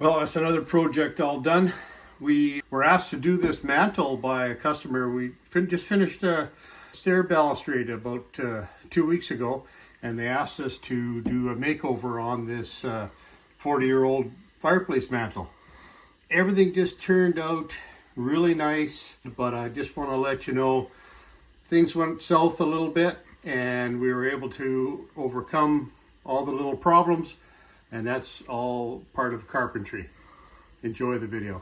Well, that's another project all done. We were asked to do this mantle by a customer. We just finished a stair balustrade about 2 weeks ago, and they asked us to do a makeover on this 40-year-old fireplace mantle. Everything just turned out really nice, but I just want to let you know things went south a little bit, and we were able to overcome all the little problems, and that's all part of carpentry. Enjoy the video.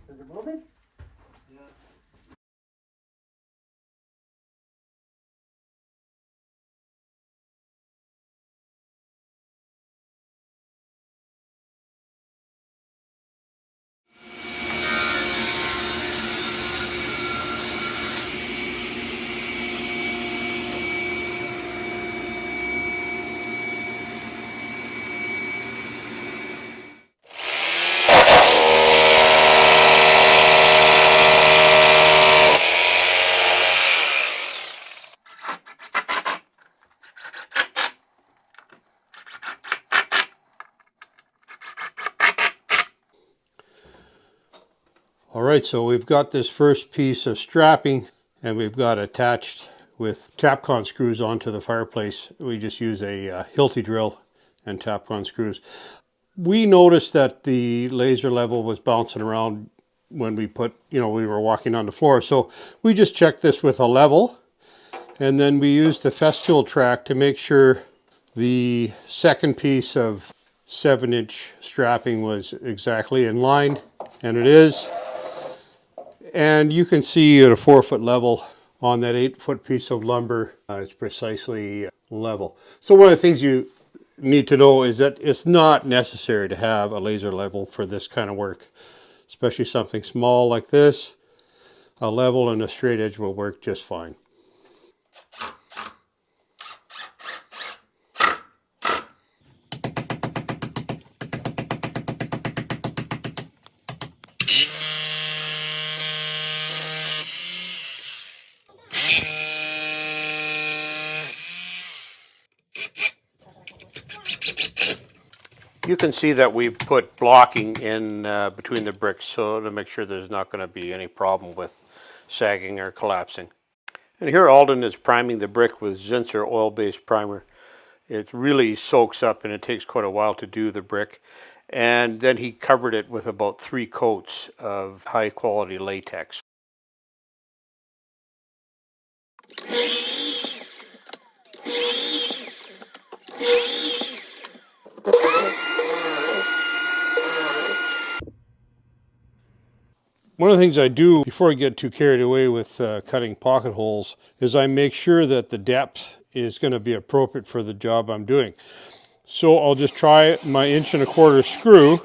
Is it moving? Yeah. All right, so we've got this first piece of strapping, and we've got attached with Tapcon screws onto the fireplace. We just use a Hilti drill and Tapcon screws. We noticed that the laser level was bouncing around when we we were walking on the floor. So we just checked this with a level, and then we used the Festool track to make sure the second piece of 7-inch strapping was exactly in line, and it is. And you can see at a 4-foot level on that 8-foot piece of lumber, it's precisely level. So one of the things you need to know is that it's not necessary to have a laser level for this kind of work, especially something small like this. A level and a straight edge will work just fine. You can see that we've put blocking in between the bricks so to make sure there's not going to be any problem with sagging or collapsing. And here Alden is priming the brick with Zinsser oil-based primer. It really soaks up and it takes quite a while to do the brick. And then he covered it with about 3 coats of high quality latex. One of the things I do before I get too carried away with cutting pocket holes is I make sure that the depth is going to be appropriate for the job I'm doing. So I'll just try my 1¼ screw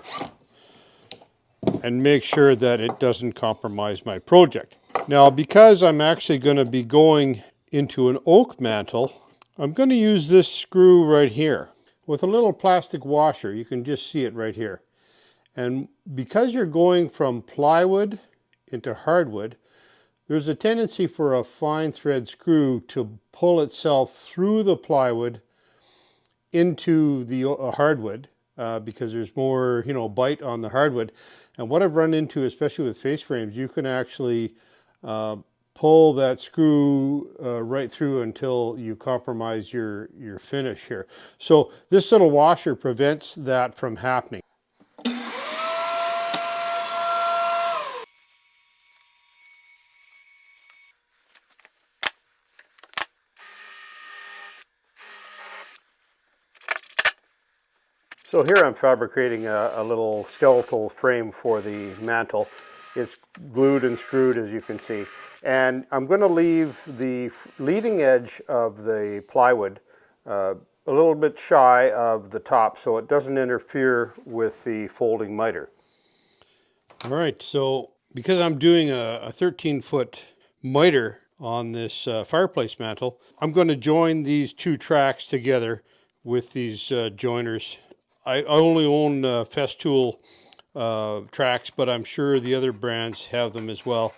and make sure that it doesn't compromise my project. Now, because I'm actually going to be going into an oak mantle, I'm going to use this screw right here with a little plastic washer. You can just see it right here. And because you're going from plywood into hardwood, there's a tendency for a fine thread screw to pull itself through the plywood into the hardwood because there's more, bite on the hardwood. And what I've run into, especially with face frames, you can actually pull that screw right through until you compromise your finish here. So this little washer prevents that from happening. So here I'm fabricating a little skeletal frame for the mantle. It's glued and screwed, as you can see. And I'm going to leave the leading edge of the plywood a little bit shy of the top so it doesn't interfere with the folding miter. All right, so because I'm doing a 13-foot miter on this fireplace mantle, I'm going to join these two tracks together with these joiners. I only own Festool tracks, but I'm sure the other brands have them as well.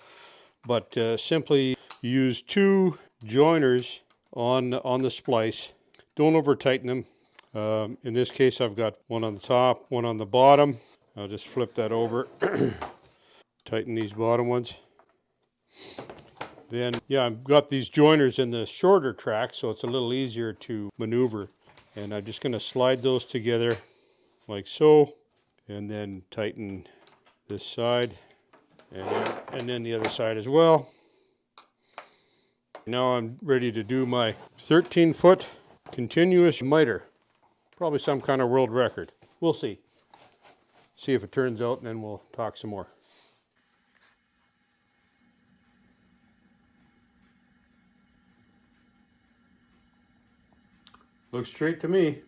But simply use two joiners on the splice. Don't over tighten them. In this case, I've got one on the top, one on the bottom. I'll just flip that over. Tighten these bottom ones. Then, yeah, I've got these joiners in the shorter track, so it's a little easier to maneuver. And I'm just going to slide those together like so, and then tighten this side, and then the other side as well. Now I'm ready to do my 13-foot continuous miter. Probably some kind of world record. We'll see. See if it turns out, and then we'll talk some more. Looks straight to me.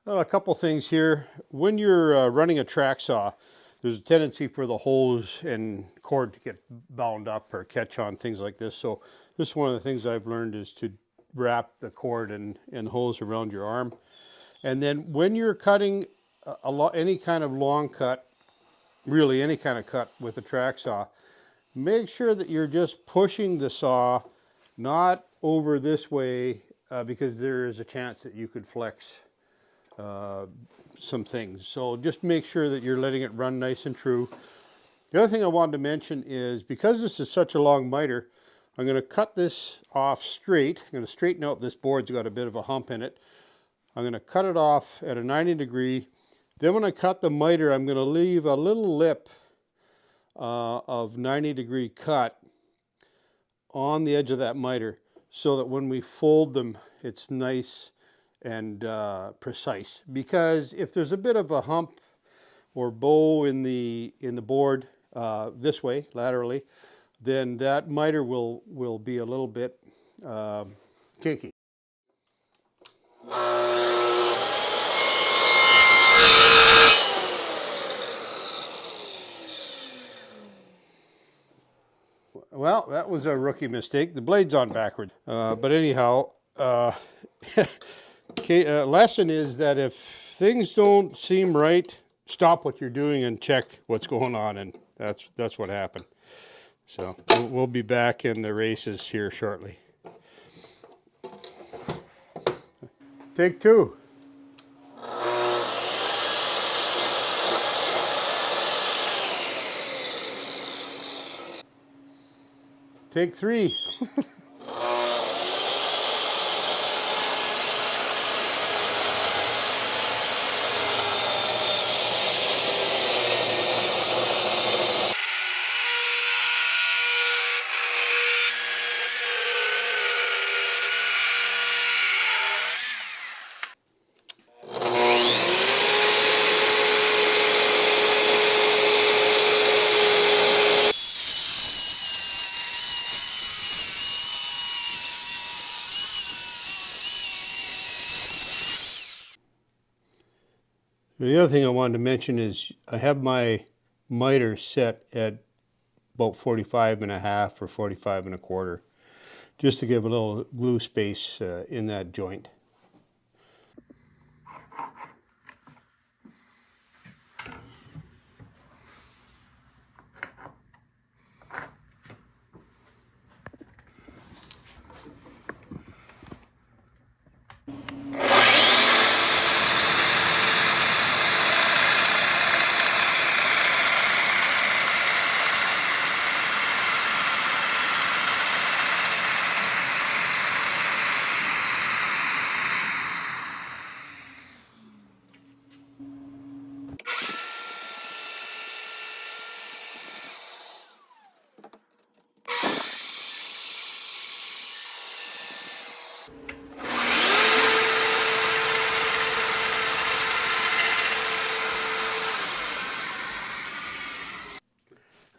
Well, a couple things here. When you're running a track saw, there's a tendency for the hose and cord to get bound up or catch on, things like this. So this is one of the things I've learned, is to wrap the cord and hose around your arm. And then when you're cutting any kind of long cut, really any kind of cut with a track saw, make sure that you're just pushing the saw not over this way, because there is a chance that you could flex some things. So just make sure that you're letting it run nice and true. The other thing I wanted to mention is, because this is such a long miter, I'm going to cut this off straight. I'm going to straighten out this board's got a bit of a hump in it. I'm going to cut it off at a 90 degree. Then when I cut the miter, I'm going to leave a little lip of 90 degree cut on the edge of that miter, so that when we fold them, it's nice and precise. Because if there's a bit of a hump or bow in the board this way laterally, then that miter will be a little bit kinky. Well, that was a rookie mistake. The blade's on backwards. But anyhow, lesson is that if things don't seem right, stop what you're doing and check what's going on, and that's what happened. So we'll be back in the races here shortly. Take two. Take three. The other thing I wanted to mention is I have my miter set at about 45.5 or 45.25, just to give a little glue space in that joint.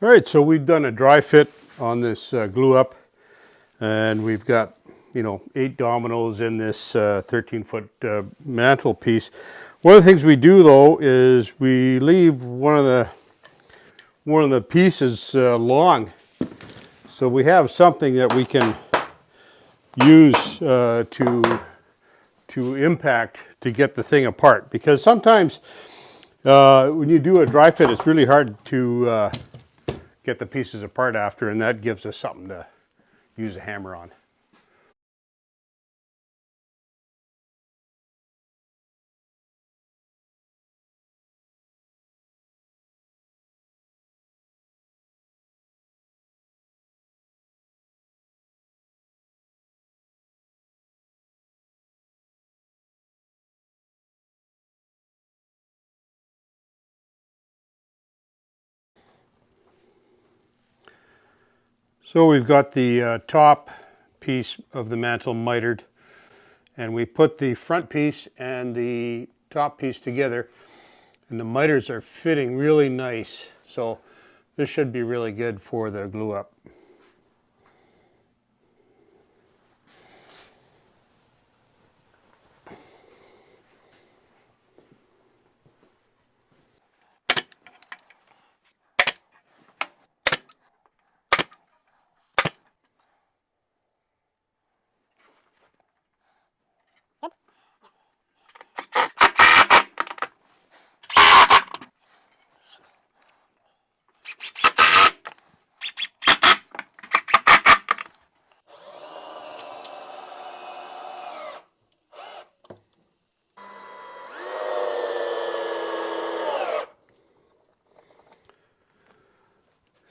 All right, so we've done a dry fit on this glue up, and we've got, 8 dominoes in this 13-foot mantle piece. One of the things we do though is we leave one of the one of the pieces long. So we have something that we can use to impact to get the thing apart. Because sometimes when you do a dry fit, it's really hard to get the pieces apart after, and that gives us something to use a hammer on. So we've got the top piece of the mantel mitered, and we put the front piece and the top piece together, and the mitres are fitting really nice. So this should be really good for the glue up.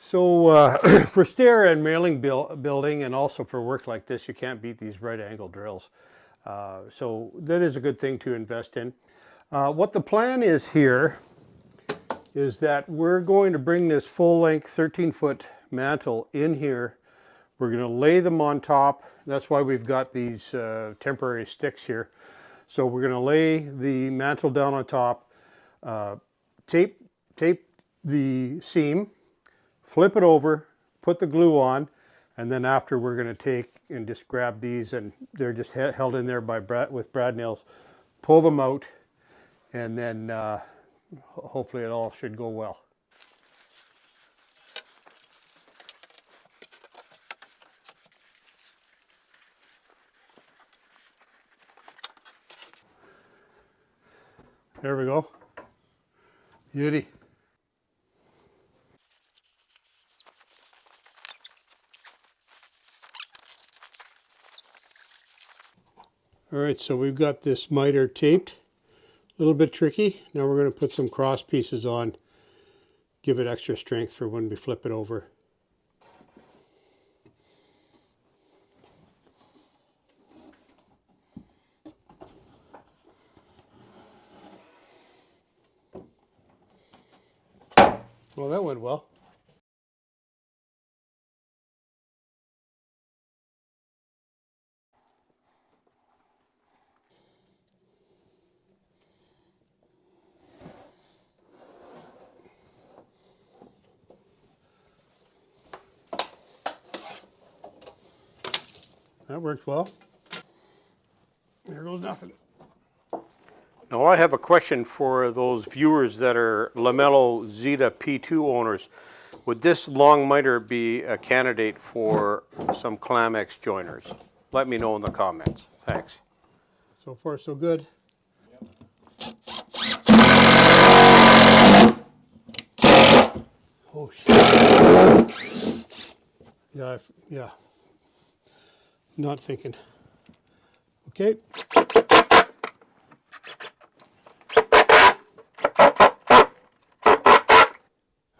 So for stair and railing building, and also for work like this, you can't beat these right angle drills. So that is a good thing to invest in. What the plan is here is that we're going to bring this full length 13-foot mantle in here. We're going to lay them on top. That's why we've got these temporary sticks here. So we're going to lay the mantle down on top, tape the seam, flip it over, put the glue on, and then after we're going to take and just grab these, and they're just held in there by with brad nails, pull them out, and then hopefully it all should go well. There we go. Beauty. All right, so we've got this miter taped. A little bit tricky. Now we're going to put some cross pieces on, give it extra strength for when we flip it over. Well, that went well. That worked well. There goes nothing. Now I have a question for those viewers that are Lamello Zeta P2 owners. Would this long miter be a candidate for some Clamex joiners? Let me know in the comments. Thanks. So far so good. Oh shit. Yeah. Not thinking. Okay.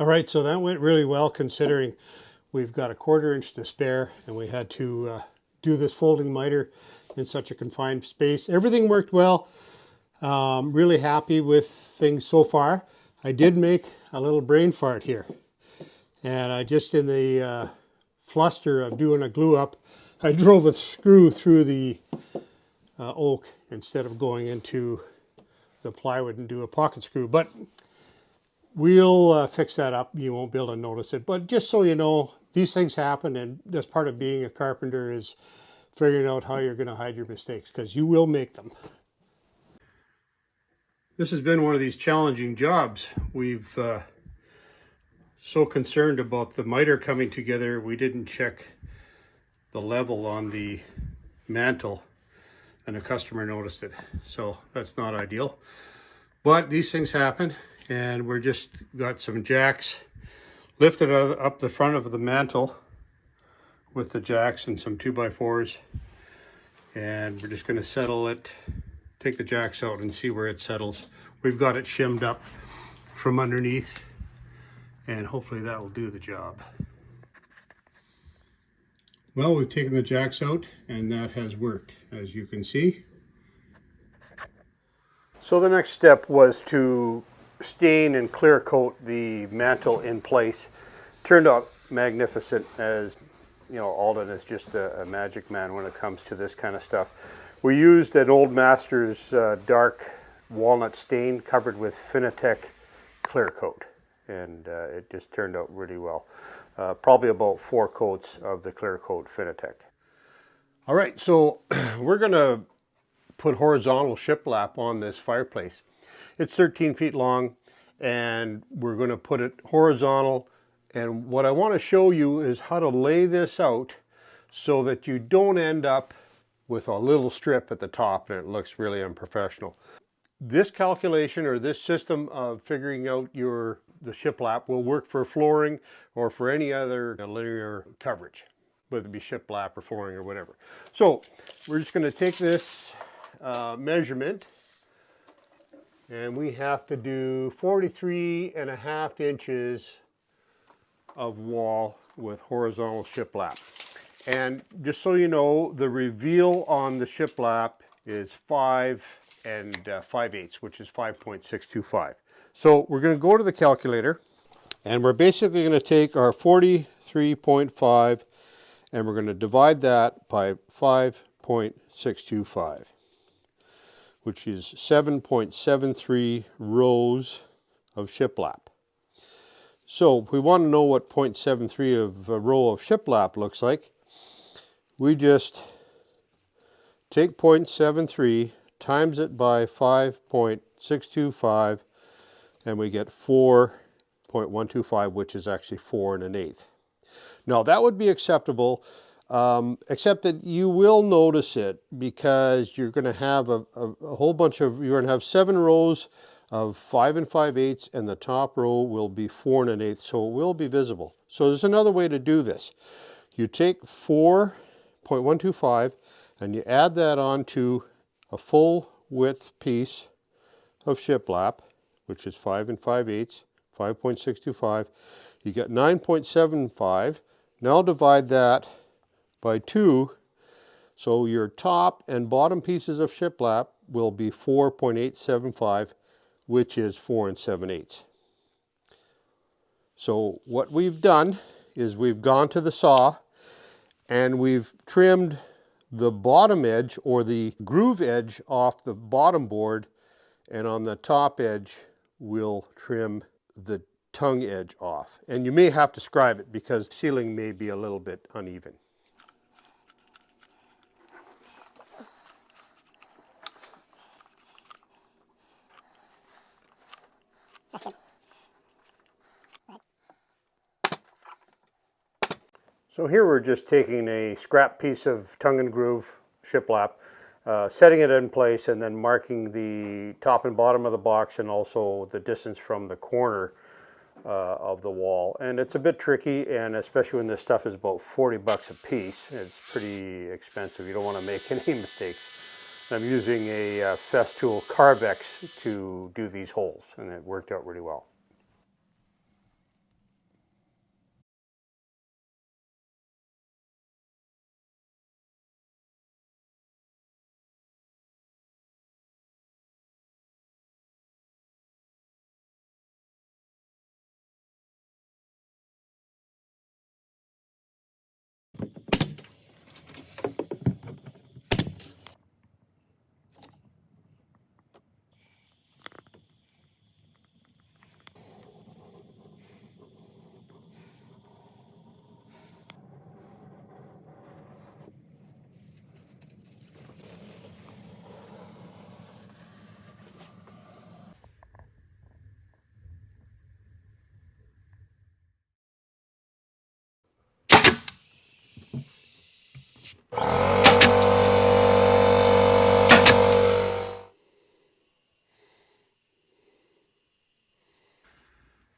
All right, so that went really well considering we've got a 1/4 inch to spare and we had to do this folding miter in such a confined space. Everything worked well. Really happy with things so far. I did make a little brain fart here. And I just, in the fluster of doing a glue up, I drove a screw through the oak instead of going into the plywood and do a pocket screw. But we'll fix that up. You won't be able to notice it. But just so you know, these things happen, and that's part of being a carpenter, is figuring out how you're going to hide your mistakes, because you will make them. This has been one of these challenging jobs. We've so concerned about the miter coming together, we didn't check the level on the mantle, and the customer noticed it. So that's not ideal. But these things happen, and we're just got some jacks lifted up the front of the mantle with the jacks and some 2x4s, and we're just going to settle it, take the jacks out and see where it settles. We've got it shimmed up from underneath, and hopefully that will do the job. Well, we've taken the jacks out, and that has worked, as you can see. So the next step was to stain and clear coat the mantle in place. Turned out magnificent, as you know, Alden is just a magic man when it comes to this kind of stuff. We used an Old Masters dark walnut stain covered with Finitec clear coat, and it just turned out really well. Probably about 4 coats of the clear coat Finitec. All right, so we're going to put horizontal shiplap on this fireplace. It's 13 feet long, and we're going to put it horizontal. And what I want to show you is how to lay this out so that you don't end up with a little strip at the top and it looks really unprofessional. This calculation, or this system of figuring out the shiplap, will work for flooring or for any other linear coverage, whether it be shiplap or flooring or whatever. So we're just going to take this measurement, and we have to do 43.5 inches of wall with horizontal shiplap. And just so you know, the reveal on the shiplap is 5 5/8, which is 5.625. So we're going to go to the calculator, and we're basically going to take our 43.5 and we're going to divide that by 5.625, which is 7.73 rows of shiplap. So if we want to know what 0.73 of a row of shiplap looks like, we just take 0.73, times it by 5.625, and we get 4.125, which is actually 4 1/8. Now that would be acceptable, except that you will notice it because you're going to have a whole bunch of, you're going to have 7 rows of 5 5/8, and the top row will be 4 1/8, so it will be visible. So there's another way to do this. You take 4.125 and you add that onto a full width piece of shiplap, which is 5 5/8, 5.625. You get 9.75. Now divide that by 2. So your top and bottom pieces of shiplap will be 4.875, which is 4 7/8. So what we've done is we've gone to the saw and we've trimmed the bottom edge, or the groove edge, off the bottom board, and on the top edge we'll trim the tongue edge off. And you may have to scribe it because the ceiling may be a little bit uneven. So here we're just taking a scrap piece of tongue and groove shiplap, setting it in place, and then marking the top and bottom of the box and also the distance from the corner of the wall. And it's a bit tricky, and especially when this stuff is about 40 bucks a piece, it's pretty expensive. You don't want to make any mistakes. I'm using a Festool Carvex to do these holes, and it worked out really well.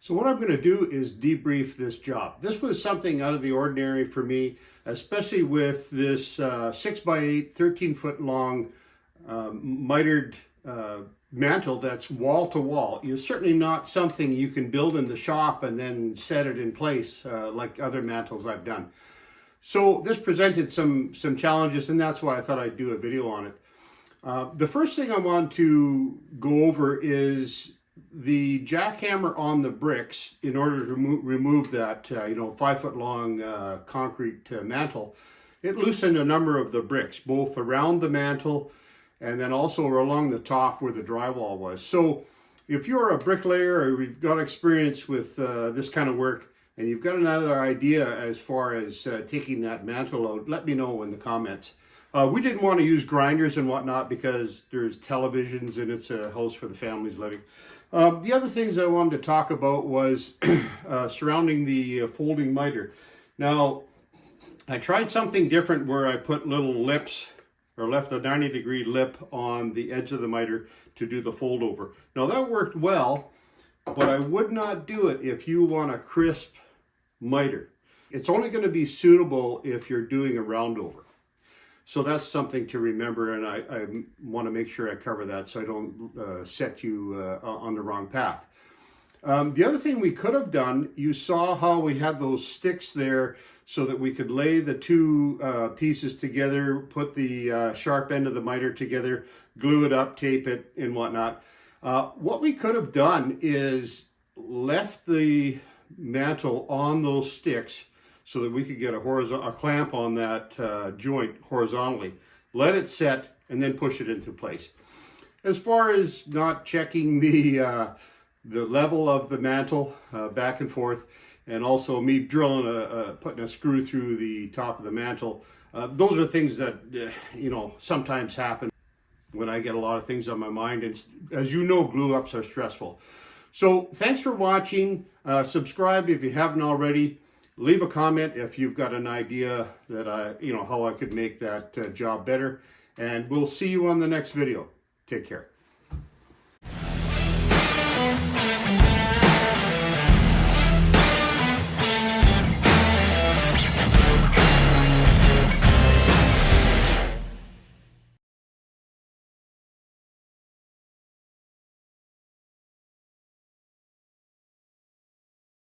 So what I'm going to do is debrief this job. This was something out of the ordinary for me, especially with this 6x8, 13-foot long mitered mantle that's wall to wall. It's certainly not something you can build in the shop and then set it in place like other mantles I've done. So this presented some challenges, and that's why I thought I'd do a video on it. The first thing I want to go over is the jackhammer on the bricks in order to remove that 5-foot long concrete mantle. It loosened a number of the bricks, both around the mantle and then also along the top where the drywall was. So if you're a bricklayer or you've got experience with this kind of work and you've got another idea as far as taking that mantle out, let me know in the comments. We didn't want to use grinders and whatnot because there's televisions and it's a house for the family's living. The other things I wanted to talk about was surrounding the folding miter. Now, I tried something different where I put little lips or left a 90-degree lip on the edge of the miter to do the fold over. Now that worked well, but I would not do it if you want a crisp miter. It's only going to be suitable if you're doing a round over. So that's something to remember, and I want to make sure I cover that so I don't set you on the wrong path. The other thing we could have done, you saw how we had those sticks there so that we could lay the two pieces together, put the sharp end of the miter together, glue it up, tape it, and whatnot. What we could have done is left the mantle on those sticks so that we could get a clamp on that joint horizontally, let it set, and then push it into place. As far as not checking the level of the mantle back and forth, and also me drilling putting a screw through the top of the mantle, those are things that sometimes happen when I get a lot of things on my mind, and as you know, glue ups are stressful. So thanks for watching. Subscribe if you haven't already. Leave a comment if you've got an idea that how I could make that job better, and we'll see you on the next video. Take care.